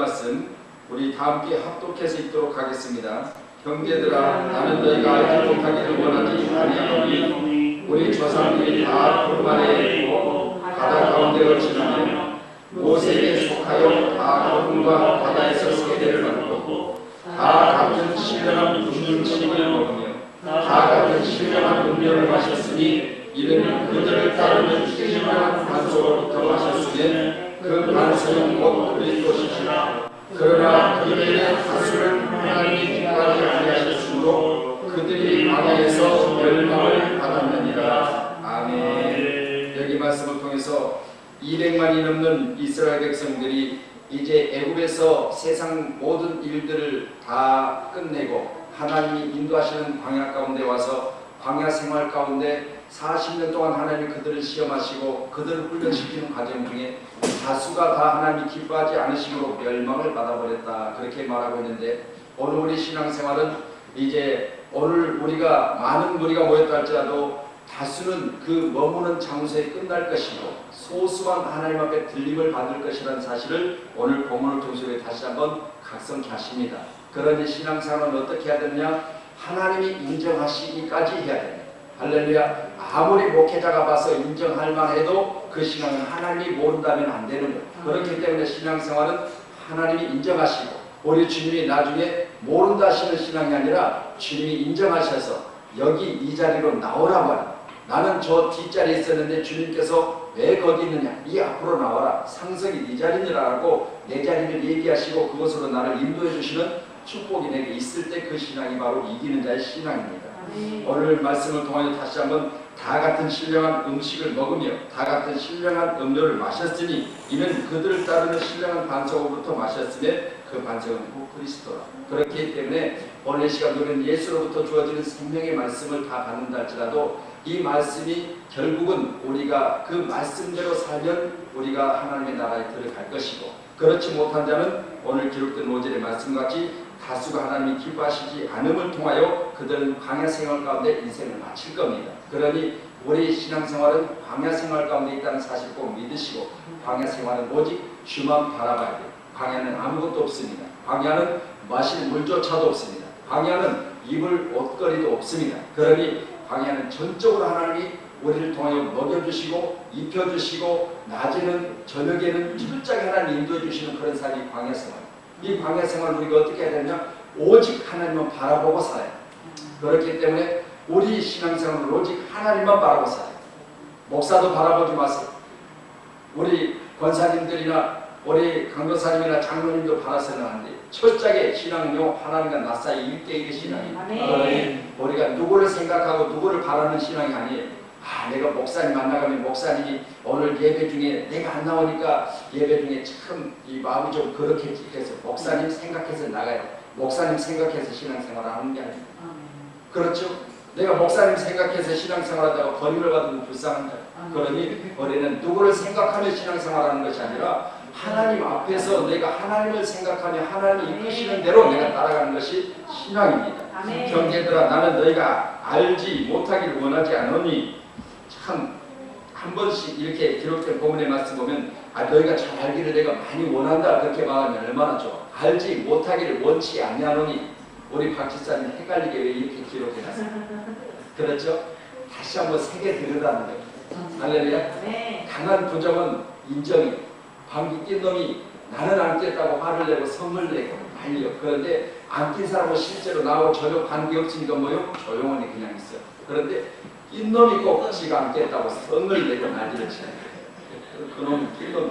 말씀 우리 다 함께 합독해서 읽도록 하겠습니다. 형제들아, 나는 너희가 알지 못하기를 원하지 아니하노니 우리 조상들이 다 푸르마에 있고 바다 가운데로 지나며 모세에게 속하여 다 거름과 바다에서 세례를 받고 다 같은 신령한 음식을 먹으며 다 같은 신령한 음료를 마셨으니 이는 그들을 따르는 신령한 반소로부터 마셨으면 그 반소는 곧 그리스도시니라. 그러나 그들의 다수를 하나님이 기뻐하지 아니하셨으므로 그들이 광야에서 멸망을 받았느니라. 아멘. 여기 말씀을 통해서 200만이 넘는 이스라엘 백성들이 이제 애굽에서 세상 모든 일들을 다 끝내고 하나님이 인도하시는 광야 가운데 와서 광야 생활 가운데 40년 동안 하나님이 그들을 시험하시고 그들을 훈련시키는 과정 중에 다수가 다 하나님이 기뻐하지 않으심으로 멸망을 받아버렸다, 그렇게 말하고 있는데, 오늘 우리 신앙생활은 이제 오늘 우리가 많은 무리가 모였다 할지라도 다수는 그 머무는 장소에 끝날 것이고 소수만 하나님 앞에 들림을 받을 것이라는 사실을 오늘 본문을 통해서 다시 한번 각성케 하십니다. 그러니 신앙생활은 어떻게 해야 되느냐? 하나님이 인정하시기까지 해야 됩니다. 할렐루야. 아무리 목회자가 봐서 인정할 만해도 그 신앙은 하나님이 모른다면 안 되는 거예요. 그렇기 때문에 신앙생활은 하나님이 인정하시고 우리 주님이 나중에 모른다 하시는 신앙이 아니라 주님이 인정하셔서 여기 이 자리로 나오라고 하는, 나는 저 뒷자리에 있었는데 주님께서 왜 거기 있느냐, 이 앞으로 나와라, 상석이 네 자리니라고 내 자리를 얘기하시고 그것으로 나를 인도해 주시는 축복이 내게 있을 때 그 신앙이 바로 이기는 자의 신앙입니다. 오늘 말씀을 통하여 다시 한번 다 같은 신령한 음식을 먹으며 다 같은 신령한 음료를 마셨으니 이는 그들을 따르는 신령한 반석으로부터 마셨으면 그 반석은 곧 그리스도라. 그렇기 때문에 오늘 시간 우리는 예수로부터 주어지는 생명의 말씀을 다 받는다 할지라도 이 말씀이 결국은 우리가 그 말씀대로 살면 우리가 하나님의 나라에 들어갈 것이고, 그렇지 못한 자는 오늘 기록된 5절의 말씀같이 다수가 하나님이 기뻐하시지 않음을 통하여 그들은 광야 생활 가운데 인생을 마칠 겁니다. 그러니 우리 신앙생활은 광야 생활 가운데 있다는 사실 꼭 믿으시고, 광야 생활은 오직 주만 바라봐야 돼요. 광야는 아무것도 없습니다. 광야는 마실 물조차도 없습니다. 광야는 입을 옷걸이도 없습니다. 그러니 광야는 전적으로 하나님이 우리를 통하여 먹여주시고 입혀주시고 낮에는 저녁에는 철저하게 하나님 인도해 주시는 그런 삶이 광야 생활. 이 광야 생활 우리가 어떻게 해야 되냐? 오직 하나님만 바라보고 살아요. 그렇기 때문에 우리 신앙생활은 오직 하나님만 바라보고 살아요. 목사도 바라보지 마세요. 우리 권사님들이나 우리 강도사님이나 장로님도 바라서는 안 돼요. 철저하게 신앙은요, 하나님과 나 사이 1대1의 신앙이에요. 그러니 우리가 누구를 생각하고 누구를 바라는 신앙이 아니에요. 내가 목사님 만나가면 목사님이 오늘 예배 중에 내가 안 나오니까 예배 중에 참 이 마음이 좀 그렇겠지 해서 목사님 생각해서 나가요. 목사님 생각해서 신앙생활을 하는 게 아니에요. 그렇죠? 내가 목사님 생각해서 신앙생활하다가 버림을 받으면 불쌍한 거예요. 그러니 우리는 누구를 생각하며 신앙생활하는 것이 아니라 하나님 앞에서 내가 하나님을 생각하며 하나님이 이끄시는 대로 내가 따라가는 것이 신앙입니다. 형제들아, 나는 너희가 알지 못하기를 원하지 않으니, 참 한 번씩 이렇게 기록된 본문의 말씀 보면 너희가 잘 알기를 내가 많이 원한다 그렇게 말하면 얼마나 좋아. 알지 못하기를 원치 않냐노니, 우리 박 집사님 헷갈리게 왜 이렇게 기록해놨어요? 그렇죠? 다시 한번 새겨 들으라는 거예요. 할렐루야. 강한 부정은 인정이, 방귀 낀 놈이 나는 안 깼다고 화를 내고 성을 내고 난리요. 그런데 안 낀 사람은 실제로 나하고 전혀 관계없으니까 뭐요? 조용하니 그냥 있어요. 그런데 낀 놈이 꼭 지가 안 깼다고 성을 내고 난리를 치는 거예요. 그놈이 낀 놈이.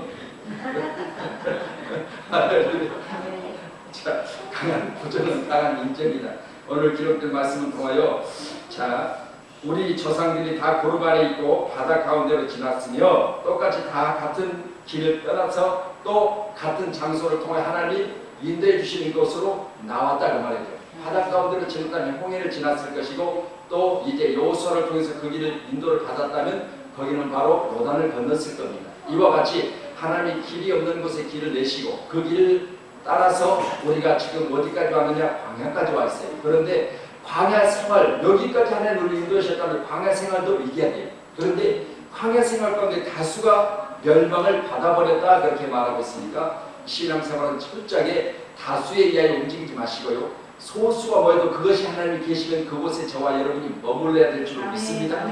자, 강한 부정은 강한 인정이다. 오늘 기록된 말씀을 통하여, 자, 우리 조상들이 다 고르반에 있고 바다 가운데로 지났으며 똑같이 다 같은 길을 떠나서 또 같은 장소를 통해 하나님이 인도해 주시는 곳으로 나왔다고 말이죠. 바다 가운데로 지났다면 홍해를 지났을 것이고, 또 이제 여호수아를 통해서 그 길을 인도를 받았다면 거기는 바로 요단을 건넜을 겁니다. 이와 같이 하나님이 길이 없는 곳에 길을 내시고 그 길을 따라서 우리가 지금 어디까지 왔느냐? 광야까지 와 있어요. 그런데 광야 생활, 여기까지 하나님 우리를 인도하셨다면 광야 생활도 이겨야 돼요. 그런데 광야 생활 가운데 다수가 멸망을 받아버렸다 그렇게 말하고 있으니까 신앙생활은 철저하게 다수에 의하여 움직이지 마시고요. 소수가 모여도 그것이 하나님이 계시면 그곳에 저와 여러분이 머물러야 될 줄 믿습니다.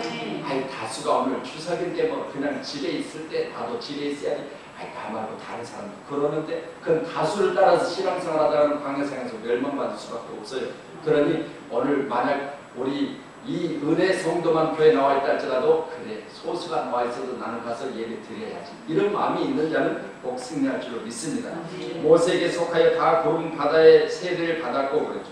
아이 다수가 오늘 추석인데 뭐 그냥 집에 있을 때 나도 집에 있어야지. 아이 나 말고 다른 사람도 그러는데 그건 다수를 따라서 신앙생활 하다가는 광야생활에서 멸망받을 수밖에 없어요. 그러니 오늘 만약 우리 이 은혜 성도만 교회에 나와 있다 할지라도 그래 소수가 나와 있어도 나는 가서 예배 드려야지 이런 마음이 있는 자는 꼭 승리할 줄로 믿습니다. 모세에게 속하여 다 구름 바다의 세례를 받았고 그랬죠.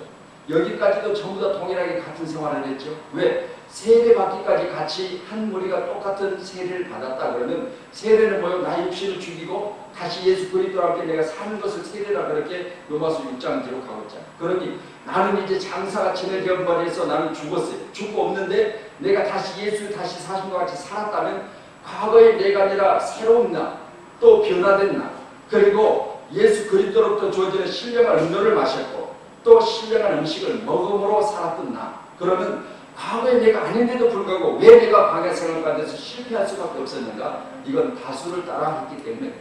여기까지도 전부 다 동일하게 같은 생활을 했죠. 왜? 세례 받기까지 같이 한 무리가 똑같은 세례를 받았다 그러면 세례는 뭐요? 나 육신을 죽이고 다시 예수 그리스도와 함께 내가 사는 것을 세례라 그렇게 로마서 6장 기록하고 있잖아요. 그러니 나는 이제 장사가 지내던 거리에서 나는 죽었어요. 죽고 없는데 내가 다시 예수 다시 사신과 같이 살았다면 과거의 내가 아니라 새로운 나, 또 변화된 나, 그리고 예수 그리스도로부터 주어지는 신령한 음료를 마셨고 또 신령한 음식을 먹음으로 살았던 나. 그러면 과거에 내가 아닌데도 불구하고 왜 내가 광야 생활 가운데서 실패할 수밖에 없었는가? 이건 다수를 따라했기 때문에.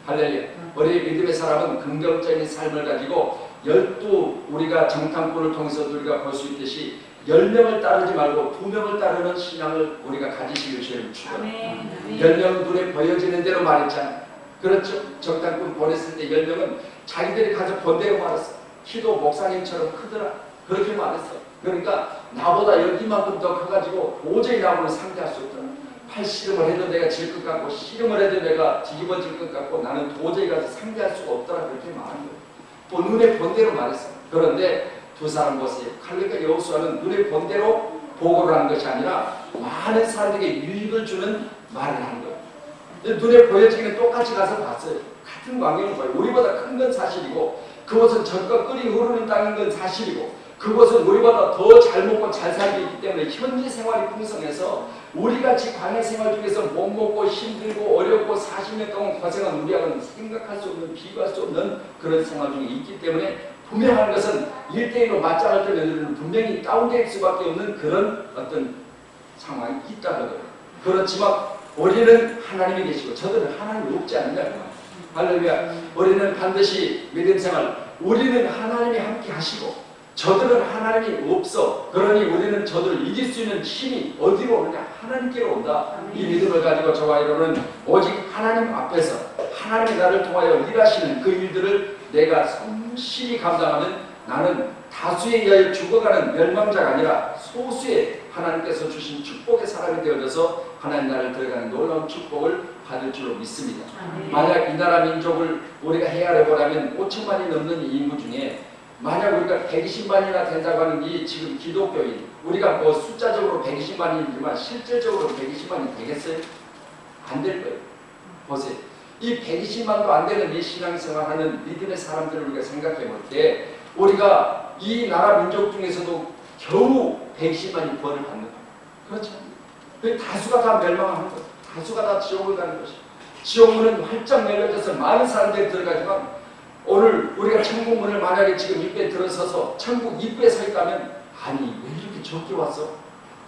할렐루야. 우리 믿음의 사람은 긍정적인 삶을 가지고 12 우리가 정탐꾼을 통해서 우리가 볼 수 있듯이 10명을 따르지 말고 2명을 따르는 신앙을 우리가 가지시길 주님을 축원합니다. 10명은 눈에 보여지는 대로 말했잖아요. 그렇죠. 정탐꾼 보냈을 때 10명은 자기들이 가서 본 대로 말했어. 키도 목사님처럼 크더라. 그렇게 말했어. 그러니까 나보다 여기만큼 더 커가지고 도저히 나무를 상대할 수 없더라. 팔씨름을 해도 내가 질 것 같고 씨름을 해도 내가 뒤집어질 것 같고 나는 도저히 가서 상대할 수가 없더라. 그렇게 말한 거예요. 또 눈에 본 대로 말했어. 그런데 두 사람 보세요. 칼렙과 여호수아는 눈에 본 대로 보고를 하는 것이 아니라 많은 사람들에게 유익을 주는 말을 하는 거예요. 눈에 보여지기는 똑같이 가서 봤어요. 같은 광경을 봐요. 우리보다 큰 건 사실이고 그것은 젖과 끓이 흐르는 땅인 건 사실이고 그것은 우리보다 더 잘 먹고 잘 살고 있기 때문에 현지 생활이 풍성해서 우리같이 광야 생활 중에서 못 먹고 힘들고 어렵고 40년 동안 고생한 우리하고는 생각할 수 없는 비교할 수 없는 그런 생활 중에 있기 때문에 분명한 것은 1대1로 맞짱을 뜨면 우리는 분명히 다운될 수밖에 없는 그런 어떤 상황이 있다는 거예요. 그렇지만 우리는 하나님이 계시고 저들은 하나님이 없지 않느냐. 할렐루야. 우리는 반드시 믿음 생활 우리는 하나님이 함께 하시고 저들은 하나님이 없어. 그러니 우리는 저들을 이길 수 있는 힘이 어디로 오느냐? 하나님께로 온다. 이 믿음을 가지고 저와 여러분은 오직 하나님 앞에서 하나님이 나를 통하여 일하시는 그 일들을 내가 성실히 감당하면 나는 다수에 의하여 죽어가는 멸망자가 아니라 소수의 하나님께서 주신 축복의 사람이 되어져서 하나님 나라를 들어가는 놀라운 축복을 받을 줄로 믿습니다. 만약 이 나라 민족을 우리가 헤아려보라면 5천만이 넘는 이 인구 중에 만약 우리가 120만이나 된다고 하는 이 지금 기독교인 우리가 뭐 숫자적으로 120만이지만 실질적으로 120만이 되겠어요? 안 될 거예요. 보세요. 이 120만도 안 되는 이 신앙생활하는 믿음의 사람들을 우리가 생각해 볼 때 우리가 이 나라 민족 중에서도 겨우 120만이 구원을 받는 거예요. 그렇죠? 다수가 다 멸망하는 거예요. 다수가 다 지옥을 가는 것이에요. 지옥문은 활짝 열려져서 많은 사람들이 들어가지만 오늘 우리가 천국 문을 만약에 지금 입구에 들어서서 천국 입구에 서 있다면 아니 왜 이렇게 적게 왔어?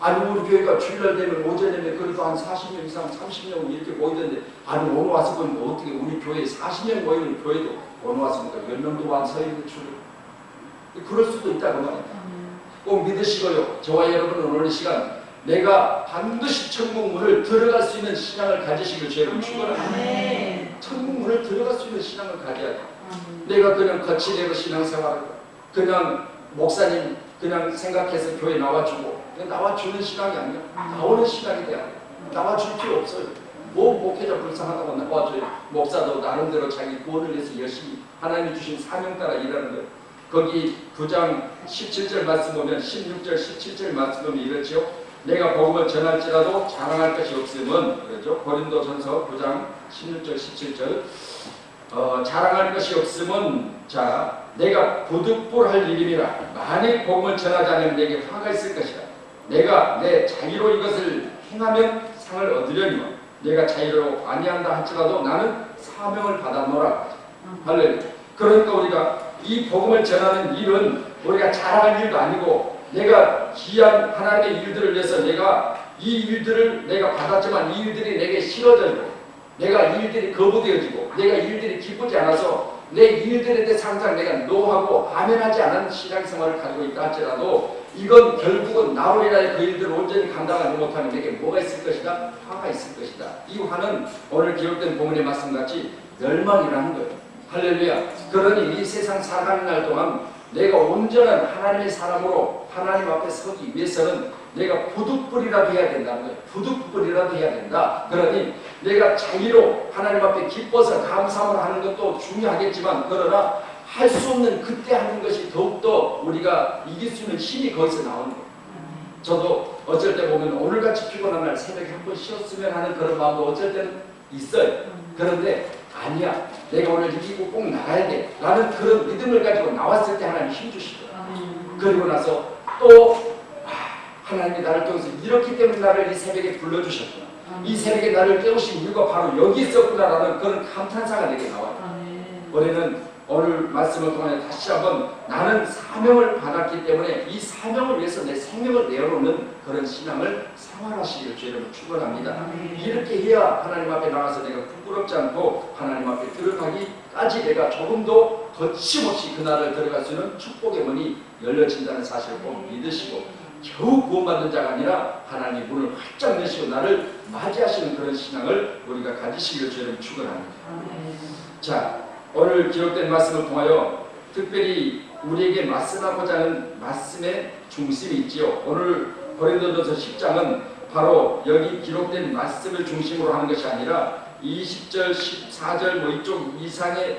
아니 우리 교회가 주일날 되면 오전에 되면 그래도 한 40명 이상 30명 이렇게 모이던데 아니 오늘 와서 보니까 어떻게 우리 교회에 40명 모이는 교회도 오늘 왔으니까 10명도 안 서 있는 줄을 그럴 수도 있다고 말이에요. 꼭 믿으시고요. 저와 여러분은 오늘 이 시간 내가 반드시 천국 문을 들어갈 수 있는 신앙을 가지시길 주님을 축원합니다. 천국 문을 들어갈 수 있는 신앙을 가져야 돼. 내가 그냥 거치대로 신앙생활을 그냥 목사님 그냥 생각해서 교회 나와주고 나와주는 신앙이 아니야. 나오는 신앙이 돼야 돼. 나와줄 필요 없어요. 뭐 목회자 불쌍하다고 나와줘요. 목사도 나름대로 자기 구원을 위해서 열심히 하나님이 주신 사명 따라 일하는 거예요. 거기 9장 17절 말씀 보면 16절 17절 말씀 보면 이렇죠. 내가 복음을 전할지라도 자랑할 것이 없으면 그러죠. 고린도전서 9장 16절 17절 자랑할 것이 없으면 자 내가 부득불할 일임이라 만일 복음을 전하지 않으면 내게 화가 있을 것이다. 내가 내 자유로 이것을 행하면 상을 얻으려니와 내가 자유로 아니한다 할지라도 나는 사명을 받았노라. 할렐루야. 그러니까 우리가 이 복음을 전하는 일은 우리가 자랑할 일도 아니고 내가 귀한 하나님의 일들을 위해서 내가 이 일들을 내가 받았지만 이 일들이 내게 싫어져고 내가 이 일들이 거부되어지고 내가 이 일들이 기쁘지 않아서 내 일들에 대해 항상 내가 노하고 아멘하지 않은 신앙생활을 가지고 있다 할지라도 이건 결국은 나로 인하여 그 일들을 온전히 감당하지 못하면 내게 뭐가 있을 것이다? 화가 있을 것이다. 이 화는 오늘 기록된 본문의 말씀같이 멸망이라는 거예요. 할렐루야. 그러니 이 세상 살아가는 날 동안 내가 온전한 하나님의 사람으로 하나님 앞에 서기 위해서는 내가 부득불이라도 해야 된다는 거예요. 부득불이라도 해야 된다. 그러니 내가 자기로 하나님 앞에 기뻐서 감사함을 하는 것도 중요하겠지만 그러나 할 수 없는 그때 하는 것이 더욱더 우리가 이길 수 있는 힘이 거기서 나오는 거예요. 저도 어쩔 때 보면 오늘같이 피곤한 날 새벽에 한 번 쉬었으면 하는 그런 마음도 어쩔 때는 있어요. 그런데 아니야. 내가 오늘 이기고 꼭 나가야 돼. 라는 그런 믿음을 가지고 나왔을 때 하나님이 힘주시더라고요. 그리고 나서 또 하나님이 나를 통해서 이렇기 때문에 나를 이 새벽에 불러주셨구나. 이 새벽에 나를 깨우신 이유가 바로 여기 있었구나라는 그런 감탄사가 내게 나와요. 우리는 오늘 말씀을 통해 다시 한번 나는 사명을 받았기 때문에 이 사명을 위해서 내 생명을 내어놓는 그런 신앙을 생활하시기를 주님을 축원합니다. 이렇게 해야 하나님 앞에 나가서 내가 부끄럽지 않고 하나님 앞에 들어가기까지 내가 조금도 거침없이 그날을 들어갈 수 있는 축복의 문이 열려진다는 사실을 꼭 믿으시고 겨우 구원받는 자가 아니라 하나님이 문을 활짝 여시고 나를 맞이하시는 그런 신앙을 우리가 가지시기를 주님을 축원합니다. 자, 오늘 기록된 말씀을 통하여 특별히 우리에게 말씀하고자 하는 말씀의 중심이 있지요. 오늘 고린도전서 10장은 바로 여기 기록된 말씀을 중심으로 하는 것이 아니라 20절, 14절 뭐 이쪽 이상의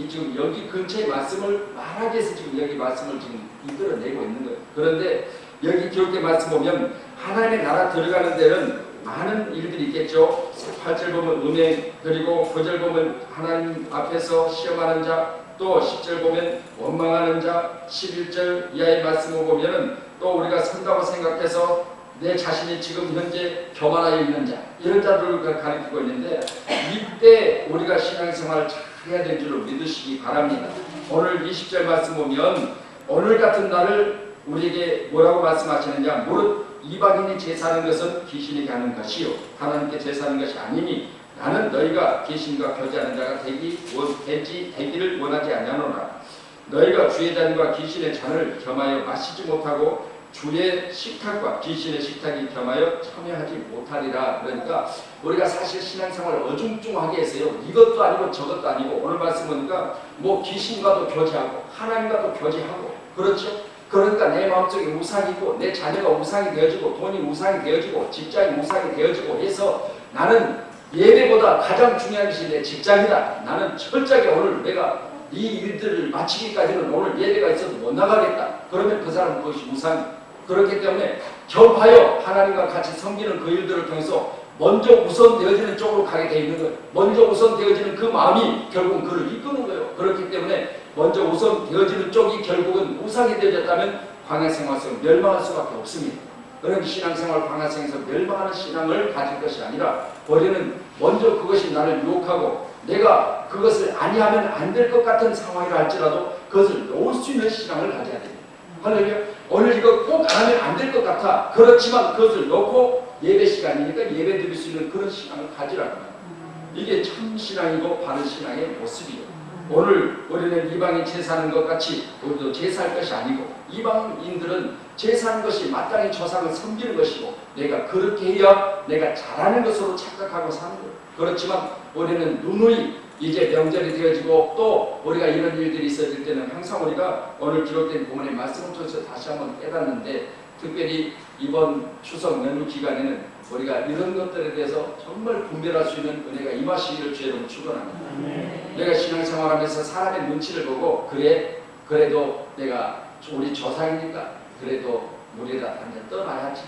지금 여기 근처의 말씀을 말하기 위해서 지금 여기 말씀을 지금 이끌어내고 있는 거예요. 그런데 여기 기록된 말씀 보면 하나님의 나라 들어가는 데는 많은 일들이 있겠죠. 8절 보면 은행, 그리고 9절 보면 하나님 앞에서 시험하는 자, 또 10절 보면 원망하는 자, 11절 이하의 말씀을 보면은 또 우리가 선다고 생각해서 내 자신이 지금 현재 교만하여 있는 자, 이런 자들을 가리키고 있는데 이때 우리가 신앙생활을 잘 해야 될 줄로 믿으시기 바랍니다. 오늘 20절 말씀 보면 오늘 같은 날을 우리에게 뭐라고 말씀하시느냐, 무릇 이방인이 제사하는 것은 귀신에게 하는 것이요 하나님께 제사하는 것이 아니니 나는 너희가 귀신과 교제하는 자가 되기를 원하지 아니하노라. 너희가 주의 잔과 귀신의 잔을 겸하여 마시지 못하고 주의 식탁과 귀신의 식탁이 겸하여 참여하지 못하리라. 그러니까 우리가 사실 신앙생활을 어중중하게 해서요, 이것도 아니고 저것도 아니고 오늘 말씀 보니까 뭐 귀신과도 교제하고 하나님과도 교제하고, 그렇죠? 그러니까 내 마음속에 우상이 있고 내 자녀가 우상이 되어지고 돈이 우상이 되어지고 직장이 우상이 되어지고 해서 나는 예배보다 가장 중요한 것이 내 직장이다. 나는 철저하게 오늘 내가 이 일들을 마치기까지는 오늘 예배가 있어도 못 나가겠다. 그러면 그 사람은 그것이 우상이. 그렇기 때문에 겹하여 하나님과 같이 섬기는 그 일들을 통해서 먼저 우선되어지는 쪽으로 가게 되어 있는 거예요. 먼저 우선되어지는 그 마음이 결국은 그를 이끄는 거예요. 그렇기 때문에 먼저 우선되어지는 쪽이 결국은 우상이 되어졌다면 광야생활 속에 멸망할 수밖에 없습니다. 그런 신앙생활 광야생에서 멸망하는 신앙을 가질 것이 아니라 우리는 먼저 그것이 나를 유혹하고 내가 그것을 아니하면 안 될 것 같은 상황이라 할지라도 그것을 놓을 수 있는 신앙을 가져야 됩니다. 할렐루야. 오늘 이거 꼭 안 하면 안 될 것 같아. 그렇지만 그것을 놓고 예배 시간이니까 예배 드릴 수 있는 그런 신앙을 가지라고 합니다. 이게 참 신앙이고 바른 신앙의 모습이에요. 오늘 우리는 이방인 제사하는 것 같이 우리도 제사할 것이 아니고 이방인들은 제사하는 것이 마땅히 조상을 섬기는 것이고 내가 그렇게 해야 내가 잘하는 것으로 착각하고 사는 거예요. 그렇지만 우리는 누누이 이제 명절이 되어지고 또 우리가 이런 일들이 있어질 때는 항상 우리가 오늘 기록된 본문의 말씀을 통해서 다시 한번 깨닫는데 특별히 이번 추석 연휴 기간에는 우리가 이런 것들에 대해서 정말 분별할 수 있는 은혜가 임하시기를 주의로 축원합니다. 내가 신앙생활하면서 사람의 눈치를 보고 그래도 내가 우리 조상이니까 그래도 우리라 한잔 떠나야지.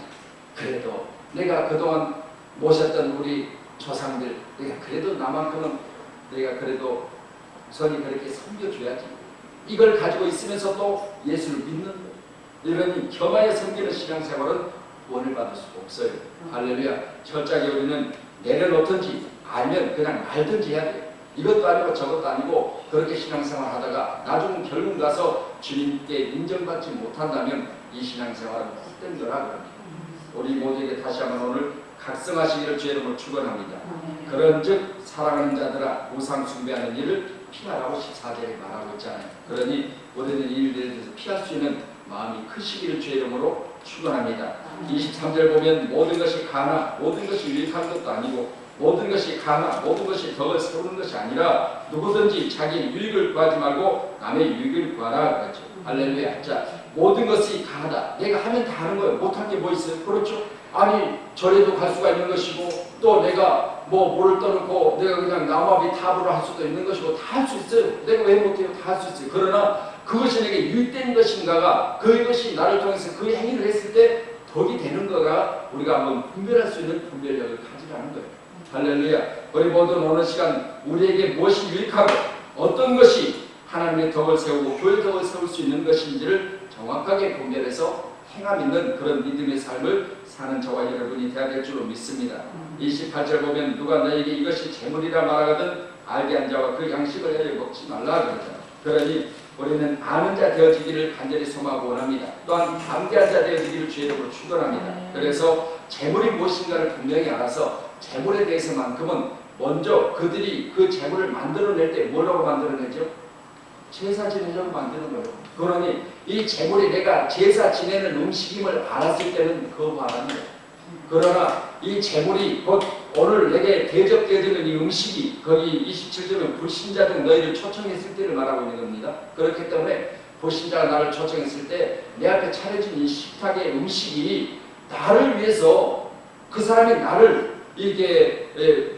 그래도 내가 그동안 모셨던 우리 조상들 내가 그래도 나만큼은 내가 그래도 선이 그렇게 섬겨줘야지. 이걸 가지고 있으면서 또 예수를 믿는 거예요. 이러니 겸하여 섬기는 신앙생활은 구원을 받을 수가 없어요. 할렐루야. 철저하게 우리는 내려놓든지 알면 그냥 말든지 해야 돼요. 이것도 아니고 저것도 아니고 그렇게 신앙생활 하다가 나중 결국 가서 주님께 인정받지 못한다면 이 신앙생활은 헛된 거라 그럽니다. 우리 모두에게 다시 한번 오늘 각성하시기를 주의 이름으로 축원합니다. 그런즉 사랑하는 자들아 우상 숭배하는 일을 피하라고 14절에 말하고 있잖아요. 그러니 우리는 이 일들에 대해서 피할 수 있는 마음이 크시기를 주의 이름으로 축원합니다. 23절 보면 모든 것이 가나 모든 것이 유익한 것도 아니고 모든 것이 가나 모든 것이 덕을 세우는 것이 아니라 누구든지 자기 유익을 구하지 말고 남의 유익을 구하라 그랬죠. 할렐루야. 자, 모든 것이 가하다. 내가 하면 다 하는 거예요. 못한 게 뭐 있어요? 그렇죠? 아니 절에도 갈 수가 있는 것이고 또 내가 뭐 물을 떠놓고 내가 그냥 나무아비 탑으로 할 수도 있는 것이고 다 할 수 있어요. 내가 왜 못해요? 다 할 수 있어요. 그러나 그것이 내게 유익된 것인가가 그것이 나를 통해서 그 행위를 했을 때 덕이 되는 거가 우리가 한번 분별할 수 있는 분별력을 가지라는 거예요. 할렐루야. 우리 모두 오늘 시간 우리에게 무엇이 유익하고 어떤 것이 하나님의 덕을 세우고 교회의 덕을 세울 수 있는 것인지를 정확하게 분별해서 행함 있는 그런 믿음의 삶을 사는 저와 여러분이 되어야 될 줄로 믿습니다. 28절 보면 누가 너에게 이것이 재물이라 말하거든 알게 한 자와 그 양식을 해여 먹지 말라 그러잖아요. 그러니 우리는 아는 자 되어지기를 간절히 소망하고 원합니다. 또한 담대한 자 되어지기를 주의 이름으로 축원합니다. 그래서 재물이 무엇인가를 분명히 알아서 재물에 대해서만큼은 먼저 그들이 그 재물을 만들어낼 때 뭐라고 만들어내죠? 제사 지내려고 만드는 거예요. 그러니 이 재물이 내가 제사 지내는 음식임을 알았을 때는 거부하라는 거예요. 그러나 이 재물이 곧 오늘 내게 대접되어지는 이 음식이 거기 27절은 불신자 중 너희를 초청했을 때를 말하고 있는 겁니다. 그렇기 때문에 불신자가 나를 초청했을 때 내 앞에 차려진 이 식탁의 음식이 나를 위해서 그 사람이 나를 이게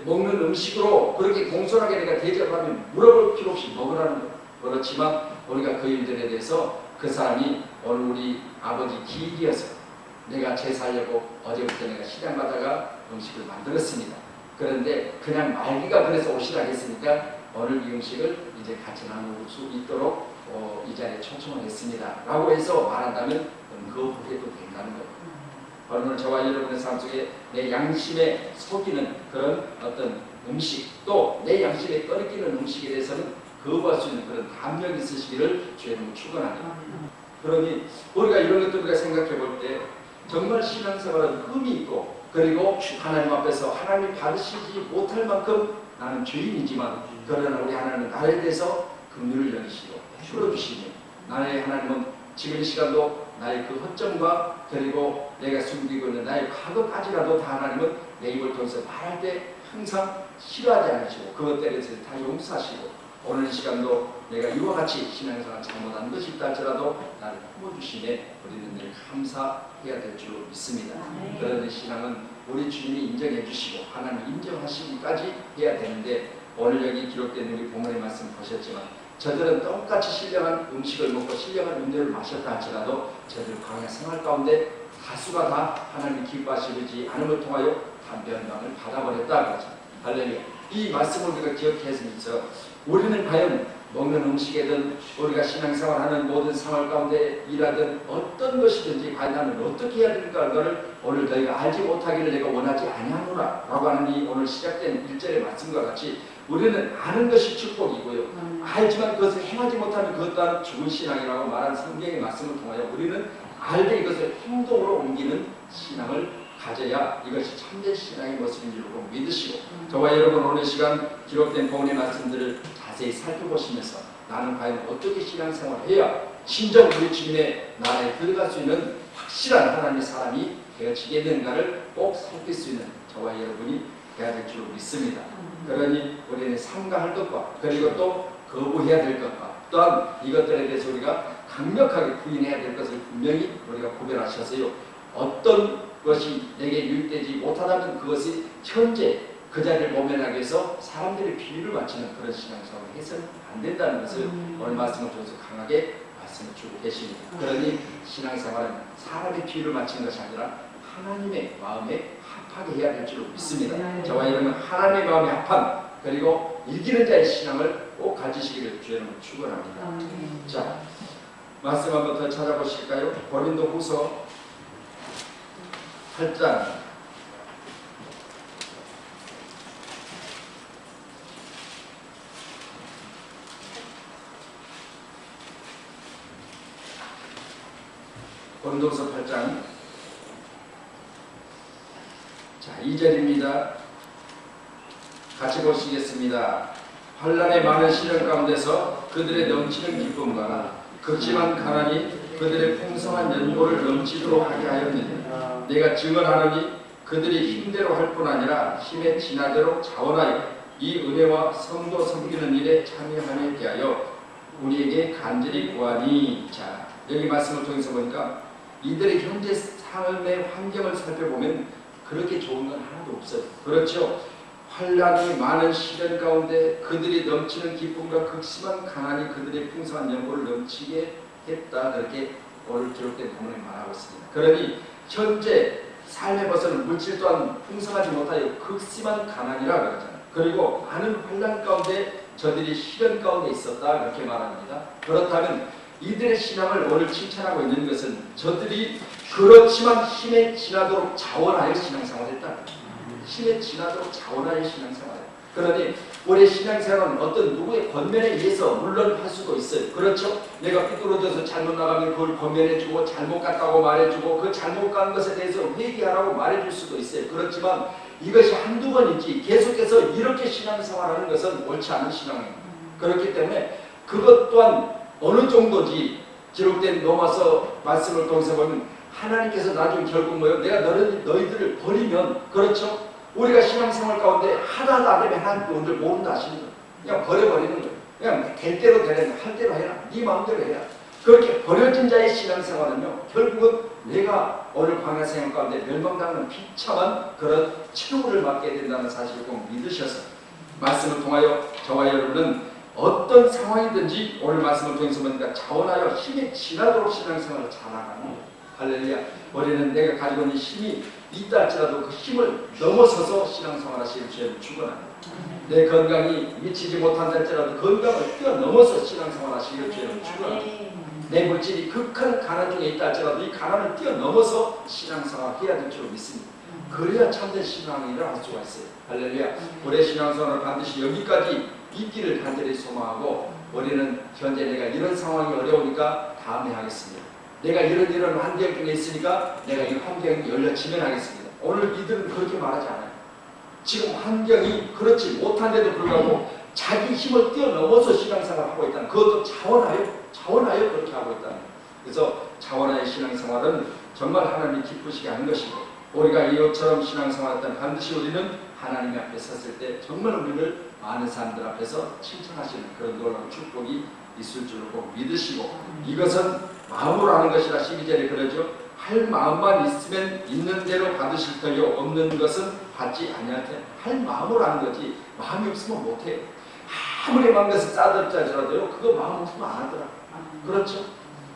먹는 음식으로 그렇게 공손하게 내가 대접하면 물어볼 필요 없이 먹으라는 거예요. 그렇지만 우리가 그 일들에 대해서 그 사람이 오늘 우리 아버지 기일이어서 내가 제사하려고 어제부터 내가 시장 가다가 음식을 만들었습니다. 그런데 그냥 말기가 그래서 오시라 했으니까 오늘 이 음식을 이제 같이 나눌 수 있도록 이 자리에 초청을 했습니다. 라고 해서 말한다면 거부해도 된다는 거예요. 오늘 저와 여러분의 삶 속에 내 양심에 속이는 그런 어떤 음식 또 내 양심에 꺼리끼는 음식에 대해서는 거부할 수 있는 그런 담력이 있으시기를 주님은 축원합니다. 그러니 우리가 이런 것들 우리가 생각해 볼 때 정말 신앙생활은 흠이 있고 그리고 하나님 앞에서 하나님이 받으시지 못할 만큼 나는 죄인이지만 그러나 우리 하나님은 나에 대해서 긍휼을 여기시고 풀어주시니 나의 하나님은 지금 이 시간도 나의 그 허점과 그리고 내가 숨기고 있는 나의 과거까지라도 다 하나님은 내 입을 통해서 말할 때 항상 싫어하지 않으시고 그것들에 대해서 다 용서하시고 오늘 이 시간도 내가 이와 같이 신앙생활 잘못한 것이 있다 할지라도 나를 품어주시네 우리는 늘 감사해야 될 줄로 믿습니다. 그런데 신앙은 우리 주님이 인정해 주시고 하나님 인정하시기까지 해야 되는데 오늘 여기 기록된 우리 본문의 말씀 보셨지만 저들은 똑같이 신령한 음식을 먹고 신령한 음료를 마셨다 할지라도 저들 광야 생활 가운데 다수가 다 하나님이 기뻐하시지 않음을 통하여 담변방을 받아버렸다 그러죠. 할렐루야. 이 말씀을 우리가 기억해서 우리는 과연 먹는 음식이든 우리가 신앙생활하는 모든 생활 가운데 일하든 어떤 것이든지 과연 나는 어떻게 해야 될까 하는 것을 오늘 너희가 알지 못하기를 내가 원하지 아니하노라 라고 하는 이 오늘 시작된 1절의 말씀과 같이 우리는 아는 것이 축복이고요. 알지만 그것을 행하지 못하는 그것 또한 죽은 신앙이라고 말한 성경의 말씀을 통하여 우리는 알되 이것을 행동으로 옮기는 신앙을 가져야 이것이 참된 신앙의 모습인 줄 믿으시고 저와 여러분 오늘 시간 기록된 본문의 말씀들을 자세히 살펴보시면서 나는 과연 어떻게 신앙생활을 해야 진정 우리 주님의 나라에 들어갈 수 있는 확실한 하나님의 사람이 되어지게 되는가를 꼭 살필 수 있는 저와 여러분이 되어야 될 줄 믿습니다. 그러니 우리는 삼가할 것과 그리고 또 거부해야 될 것과 또한 이것들에 대해서 우리가 강력하게 부인해야 될 것을 분명히 우리가 구별하셔서요. 어떤 것이 내게 유익되지 못하다면 그것이 현재 그 자리를 모면하기 위해서 사람들의 비유를 맞추는 그런 신앙생활을 해서는 안 된다는 것을 오늘 말씀을 통해서 강하게 말씀을 주고 계십니다. 그러니 신앙생활은 사람의 비유를 맞추는 것이 아니라 하나님의 마음에 합하게 해야 될 줄 믿습니다. 저와 여러분은 하나님의 마음에 합한 그리고 이기는 자의 신앙을 꼭 가지시기를 주의 이름으로 축원합니다. 자, 말씀 한번 더 찾아보실까요? 고린도후서 8장 고린도후서 8장 자 2절입니다. 같이 보시겠습니다. 환난의 많은 시련 가운데서 그들의 넘치는 기쁨과 극심한 가난이 그들의 풍성한 연고를 넘치도록 하게 하였느니 내가 증언하노니 그들이 힘대로 할 뿐 아니라 힘에 지나도록 자원하여 이 은혜와 성도 섬기는 일에 참여하게 하여 우리에게 간절히 구하니. 자, 여기 말씀을 통해서 보니까 이들의 현재 삶의 환경을 살펴보면 그렇게 좋은 건 하나도 없어요. 그렇죠? 환난이 많은 시련 가운데 그들이 넘치는 기쁨과 극심한 가난이 그들의 풍성한 연고를 넘치게 했다. 그렇게 오늘 기록된 본문에 말하고 있습니다. 그러니 현재 삶의 것은 물질 또한 풍성하지 못하여 극심한 가난이라 그러잖아요. 그리고 많은 환난 가운데 저들이 시련 가운데 있었다. 그렇게 말합니다. 그렇다면 이들의 신앙을 오늘 칭찬하고 있는 것은 저들이 그렇지만 힘에 지나도록 자원하여 신앙생활을 했다. 힘에 지나도록 자원하여 신앙생활을. 그러니 우리의 신앙생활은 어떤 누구의 권면에 의해서 물론 할 수도 있어요. 그렇죠? 내가 삐뚤어져서 잘못 나가면 그걸 권면해주고 잘못 갔다고 말해주고 그 잘못 간 것에 대해서 회개하라고 말해줄 수도 있어요. 그렇지만 이것이 한두 번이지 계속해서 이렇게 신앙생활하는 것은 옳지 않은 신앙입니다. 그렇기 때문에 그것 또한 어느 정도지 기록된 로마서 말씀을 통해서 보면 하나님께서 나중에 결국 뭐예요? 내가 너희들을 버리면, 그렇죠? 우리가 신앙생활 가운데 하나도 안 되면 하나님 너희들 모른다 하시는 거예요. 그냥 버려버리는 거예요. 그냥 될 대로 되는 할 대로 해라. 네 마음대로 해라. 그렇게 버려진 자의 신앙생활은요, 결국은 내가 오늘 광야 생활 가운데 멸망당하는 비참한 그런 치료를 받게 된다는 사실을 꼭 믿으셔서 말씀을 통하여 저와 여러분은 어떤 상황이든지 오늘 말씀을 통해서 보니까 자원하여 힘이 지나도록 신앙생활을 잘하는 거예요. 할렐루야. 우리는 내가 가지고 있는 힘이 있다 할지라도 그 힘을 넘어서서 신앙생활 하시는 주님을 축원합니다. 내 건강이 미치지 못한다 할지라도 건강을 뛰어넘어서 신앙생활 하시는 주님을 축원합니다. 내 물질이 극한 가난 중에 있다 할지라도 이 가난을 뛰어넘어서 신앙생활 해야 될 줄 믿습니다. 그래야 참된 신앙이라 할 수가 있어요. 할렐루야. 우리의 신앙생활을 반드시 여기까지 있기를 간절히 소망하고, 우리는 현재 내가 이런 상황이 어려우니까 다음에 하겠습니다. 내가 이런 환경 중에 있으니까 내가 이 환경이 열려지면 하겠습니다. 오늘 이들은 그렇게 말하지 않아요. 지금 환경이 그렇지 못한데도 불구하고 자기 힘을 뛰어넘어서 신앙생활을 하고 있다는, 그것도 자원하여 그렇게 하고 있다는 거예요. 그래서 자원하여 신앙생활은 정말 하나님이 기쁘시게 하는 것이고, 우리가 이것처럼 신앙생활할 때 반드시 우리는 하나님 앞에 섰을 때 정말 우리를 많은 사람들 앞에서 칭찬하시는 그런 놀라운 축복이 있을 줄을 꼭 믿으시고, 이것은 마음으로 하는 것이라 12절에 그러죠. 할 마음만 있으면 있는 대로 받으실 터요 없는 것은 받지 아니할 때. 할 마음으로 하는 거지 마음이 없으면 못해요. 아무리 막 것을 짜들짜더라도요 그거 마음 없으면 안 하더라. 그렇죠?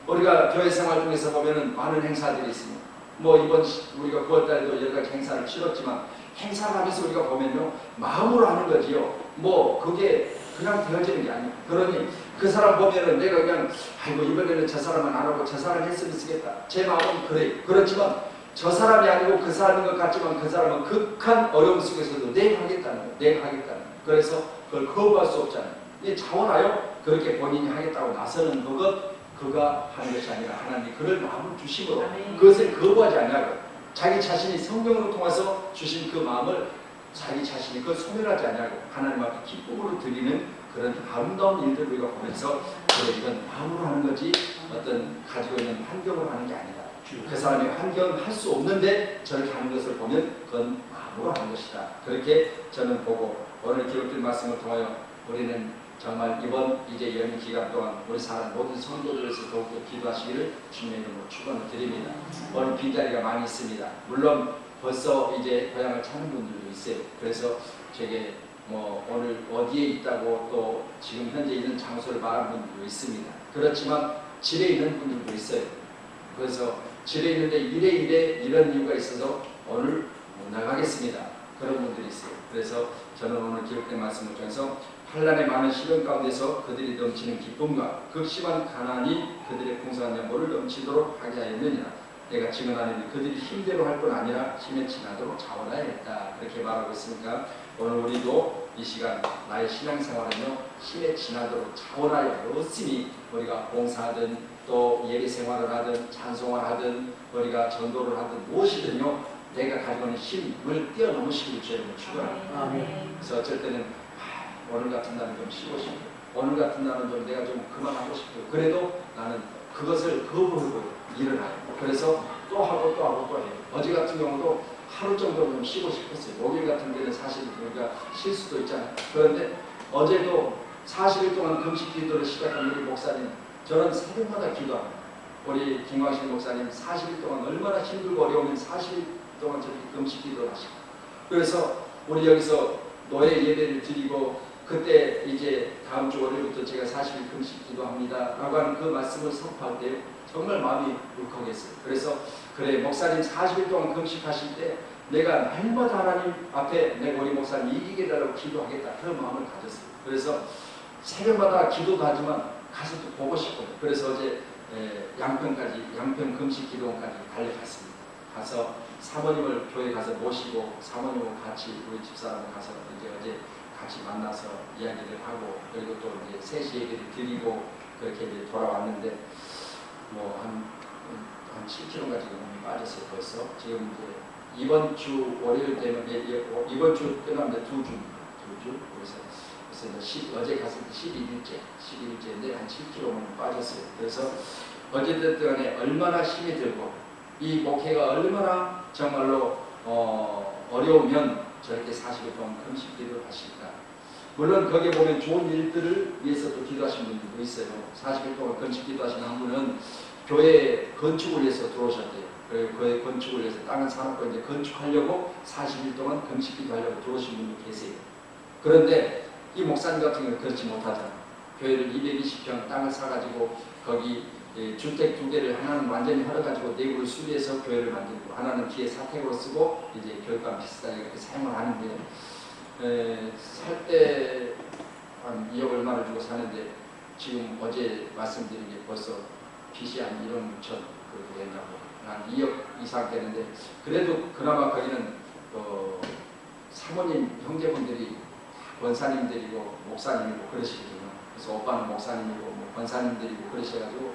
우리가 교회 생활 중에서 보면은 많은 행사들이 있습니다. 뭐 이번 우리가 9월달에도 여러 가지 행사를 치렀지만 행사를 하면서 우리가 보면요 마음으로 하는 거지요. 뭐 그게 그냥 되어지는 게 아니에요. 그러니 그 사람 보면은 내가 그냥 아이고 이번에는 저 사람은 안 하고 저 사람 했으면 쓰겠다. 제 마음은 그래. 그렇지만 저 사람이 아니고 그 사람인 것 같지만 그 사람은 극한 어려움 속에서도 내가 하겠다는 거예요. 내가 하겠다는 거예요. 그래서 그걸 거부할 수 없잖아요. 자원하여 그렇게 본인이 하겠다고 나서는 그가 하는 것이 아니라 하나님이 그럴 마음을 주심으로 그것을 거부하지 않냐고, 자기 자신이 성령으로 통해서 주신 그 마음을 자기 자신이 그걸 소멸하지 않냐고 하나님 앞에 기쁨으로 드리는 그런 아름다운 일들을 우리가 보면서 그래 이건 마음으로 하는 거지 어떤 가지고 있는 환경으로 하는 게 아니다. 그 사람이 환경을 할 수 없는데 저렇게 하는 것을 보면 그건 마음으로 하는 것이다. 그렇게 저는 보고 오늘 기록된 말씀을 통하여 우리는 정말 이번 이제 연휴 기간 동안 우리 사람 모든 성도들에서 더욱더 기도하시기를 주님의 이름으로 축원을 드립니다. 오늘 빈자리가 많이 있습니다. 물론 벌써 이제 고향을 찾는 분들도 있어요. 그래서 제게 뭐 오늘 어디에 있다고 또 지금 현재 있는 장소를 말한 분들도 있습니다. 그렇지만 집에 있는 분들도 있어요. 그래서 집에 있는데 이래 이런 이유가 있어서 오늘 못 나가겠습니다. 그런 분들이 있어요. 그래서 저는 오늘 기록된 말씀을 통해서 환난의 많은 시련 가운데서 그들이 넘치는 기쁨과 극심한 가난이 그들의 풍성한 연보를 넘치도록 하게 하였느니라. 내가 증언하노니 그들이 힘대로 할 뿐 아니라 힘에 지나도록 자원하여 했다. 그렇게 말하고 있으니까 오늘 우리도 이 시간 나의 신앙생활은요 힘에 지나도록 자원하여 열심히 우리가 봉사하든 또 예배 생활을 하든 찬송을 하든 우리가 전도를 하든 무엇이든요 내가 가지고 있는 힘을 뛰어넘으시길 주님을 축원합니다. 그래서 어쩔 때는 오늘 같은 날은 좀 쉬고 싶고, 오늘 같은 날은 좀 내가 좀 그만하고 싶고, 그래도 나는 그것을 거부하고 일어나요. 그래서 또 하고 또 하고 또 해요. 어제 같은 경우도 하루 정도 좀 쉬고 싶었어요. 목요일 같은 데는 사실 우리가 쉴 수도 있잖아요. 그런데 어제도 40일 동안 금식 기도를 시작한 우리 목사님, 저는 새벽마다 기도합니다. 우리 김광실 목사님 40일 동안 얼마나 힘들고 어려우면 40일 동안 저렇게 금식 기도를 하시고, 그래서 우리 여기서 노예 예배를 드리고, 그때 이제 다음 주 월요일부터 제가 40일 금식 기도합니다 라고 하는 그 말씀을 선포할 때 정말 마음이 울컥했어요. 그래서 그래, 목사님 40일 동안 금식하실 때 내가 날마다 하나님 앞에 내가 우리 목사님 이기게 해달라고 기도하겠다, 그런 마음을 가졌어요. 그래서 새벽마다 기도도 하지만 가서 또 보고 싶어요. 그래서 어제 양평 금식 기도원까지 달려갔습니다. 가서 사모님을 교회 가서 모시고 사모님하고 같이 우리 집사람을 가서 이제 어제 같이 만나서 이야기를 하고, 그리고 또 이제 3시 얘기를 드리고 그렇게 이제 돌아왔는데 뭐 한 7kg가 지금 빠졌어요. 벌써 지금 이제 이번 주 월요일 되면 이번 주 끝나는데 2주 그래서 이제 어제 갔을 때 11일째인데 한 7kg는 빠졌어요. 그래서 어쨌든 간에 얼마나 힘이 들고 이 목회가 얼마나 정말로 어려우면 저렇게 40일 동안 금식 기도를 하실까. 물론 거기에 보면 좋은 일들을 위해서도 기도하신 분들도 있어요. 40일 동안 금식 기도하신 한 분은 교회 건축을 위해서 들어오셨대요. 그리고 교회 건축을 위해서 땅을 사놓고 이제 건축하려고 40일 동안 금식 기도하려고 들어오신 분도 계세요. 그런데 이 목사님 같은 경우는 그렇지 못하잖아요. 교회를 220평 땅을 사가지고 거기 주택 2개를 하나는 완전히 헐어가지고 내부를 수리해서 교회를 만들고, 하나는 뒤에 사택으로 쓰고 이제 교육과 비슷하게 이렇게 사용을 하는데, 살 때 한 2억 얼마를 주고 사는데 지금 어제 말씀드린 게 벌써 빚이 한 1억 6천 그렇게 된다고, 한 2억 이상 되는데, 그래도 그나마 거기는 사모님 형제분들이 권사님들이고 목사님이고 그러시거든요. 그래서 오빠는 목사님이고 뭐 권사님들이고 그러셔가지고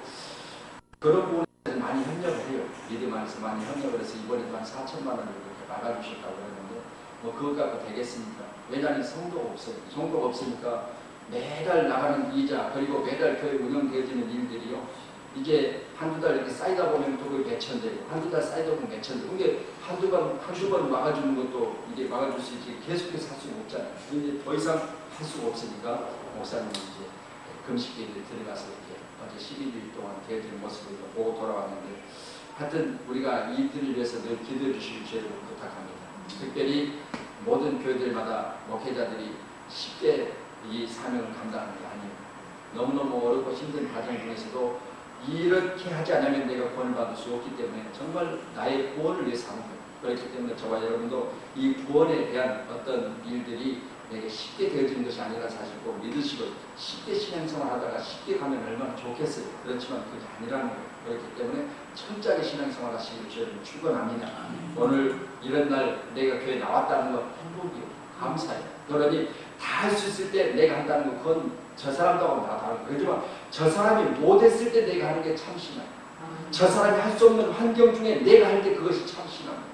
그런 부분에 많이 협력을 해요. 믿음 안에서 많이 협력을 해서 이번에도 한 4천만 원을 이렇게 막아주셨다고 그러는데, 뭐 그것 갖고 되겠습니까? 왜냐하면 성도가 없어요. 성도가 없으니까 매달 나가는 이자, 그리고 매달 교회 운영되어지는 일들이요, 이게 한두 달 이렇게 쌓이다 보면 또 그게 몇천 되고, 한두 달 쌓이다 보면 몇천 되고, 이게 한두 번 막아주는 것도 이게 막아줄 수 있지 계속해서 할 수가 없잖아요. 이제 더 이상 할 수가 없으니까 목사님이 이제 금식기를 들어가서 이렇게 어제 11일 동안 되어지는 모습을 보고 돌아왔는데, 하여튼 우리가 이들을 위해서 늘 기도해 주시길 주의를 부탁합니다. 특별히 모든 교회들마다 목회자들이 쉽게 이 사명을 감당하는 게 아니에요. 너무너무 어렵고 힘든 과정 중에서도 이렇게 하지 않으면 내가 구원을 받을 수 없기 때문에 정말 나의 구원을 위해서 하는 거예요. 그렇기 때문에 저와 여러분도 이 구원에 대한 어떤 일들이 내게 쉽게 되어지는 것이 아니라 사실 꼭 믿으시고, 쉽게 신앙생활 하다가 쉽게 가면 얼마나 좋겠어요. 그렇지만 그게 아니라는 거예요. 그렇기 때문에 철저하게 신앙생활 하시기를 저희는 축원합니다. 오늘 이런 날 내가 교회에 나왔다는 건 행복이요, 감사해요. 그러니 다 할 수 있을 때 내가 한다는 건 그건 저 사람도 하고 다 다른 거예요. 그렇지만 저 사람이 못했을 때 내가 하는 게 참 심해요. 저 사람이 할 수 없는 환경 중에 내가 할 때 그것이 참 심합니다.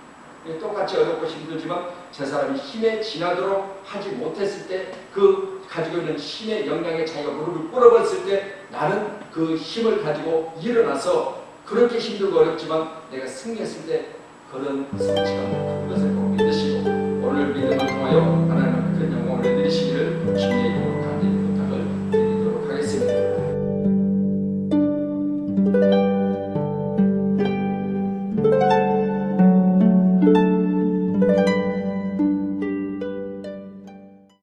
똑같이 어렵고 힘들지만 저 사람이 힘에 지나도록 하지 못했을 때, 그 가지고 있는 힘의 영향에 자기가 무릎을 꿇어버렸을 때 나는 그 힘을 가지고 일어나서 그렇게 힘들고 어렵지만 내가 승리했을 때 그런 성취감, 그것을 꼭 믿으시고 오늘 믿음을 통하여 하나님의 큰 영광을 내리시기를